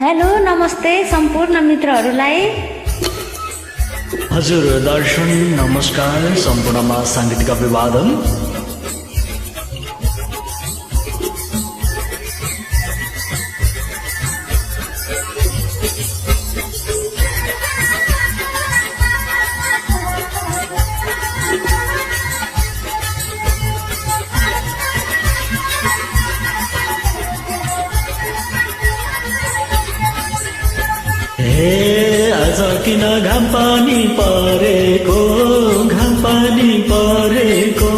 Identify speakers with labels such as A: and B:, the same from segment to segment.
A: Hello नमस्ते सम्पूर्ण मित्रहरूलाई।
B: हजुर दर्शन नमस्कार। सम्पूर्णमा साङ्गीतिक अभिवादन। आज किन घाम पानी परेको, घाम पानी परेको,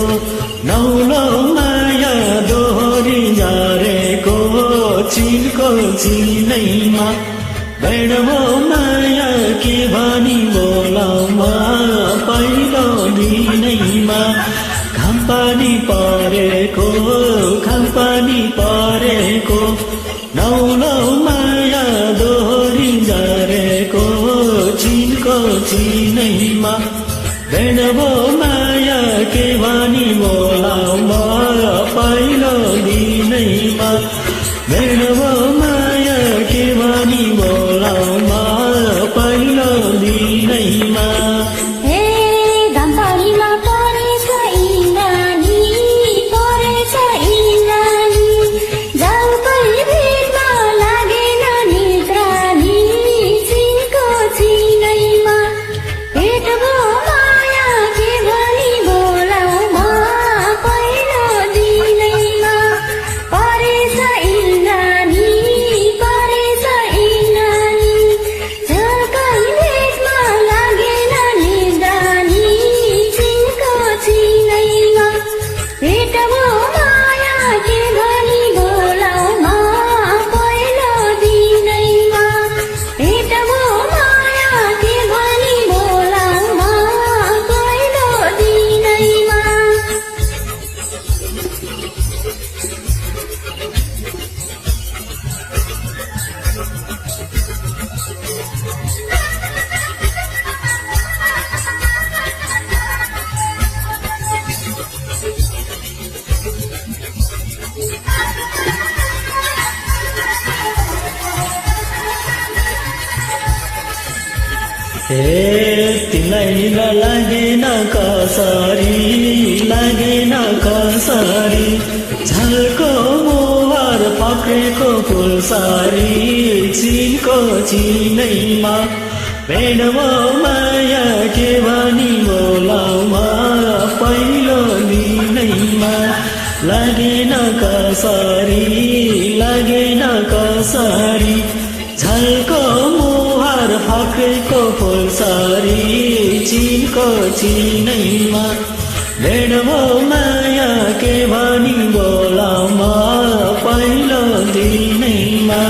B: नौलो माया दोहोरी जारेको, चिनको चिनैमा बैठो माया के भनी बोलाउमा पहिलो दिनैमा। घाम पानी परेको, घाम पानी परेको, नौलो माया दोहोरी जारेको, चिनको चिनैमा बैठो माया के भनी बोलाउमा पहिलो दिनैमा। बैठो माया के भनी बोलाउमा पहिलो दिनैमा। तिमीलाई लागेन कसरी, लागेन कसरी, झल्को मोहर पक्रेको फुलसारी, चिनको चिनैमा बैठो माया के भनी बोलाउमा पहिलो दिनैमा। लागेन कसरी, लागेन कसरी, झल्को मोहर फक्रेको फुलसारी, चिनको चिनैमा बैठो माया के भनी बोलाउमा पहिलो दिनैमा।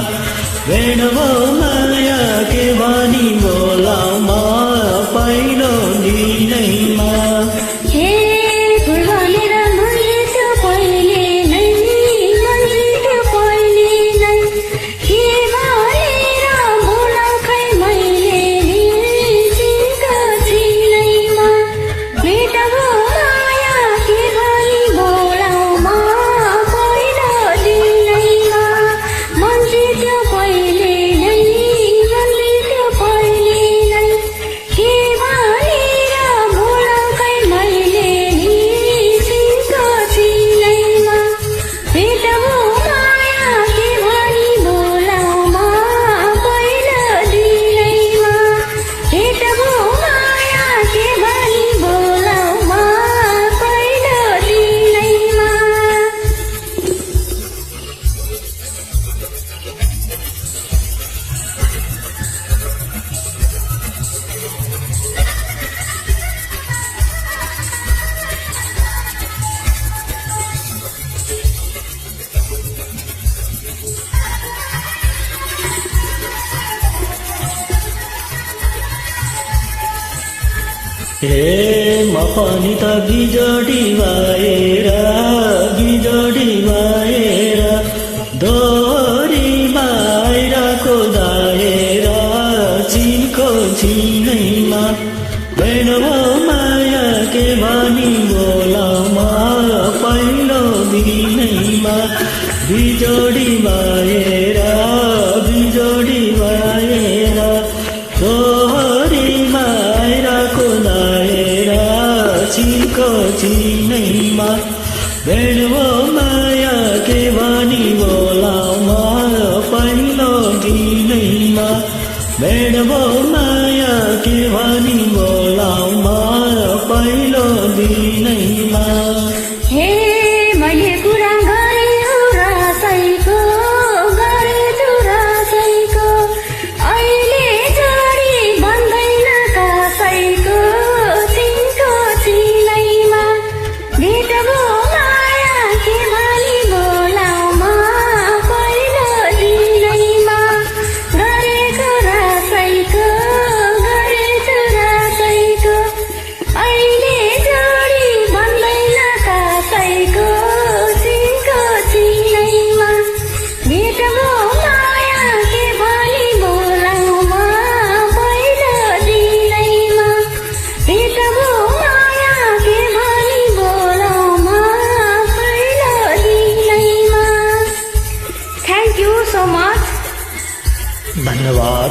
B: बैठो माया के भनी बोलाउमा पहिलो दिनैमा। म पनि त बिजोडी भएर, बिजोडी भएर दोहोरीमा आइरहेको दाएर, चिनको चिनैमा बैठो माया के भनी बोलाउमा पहिलो दिनैमा। बिजोडी भएर, बिजोडी धन्यवाद।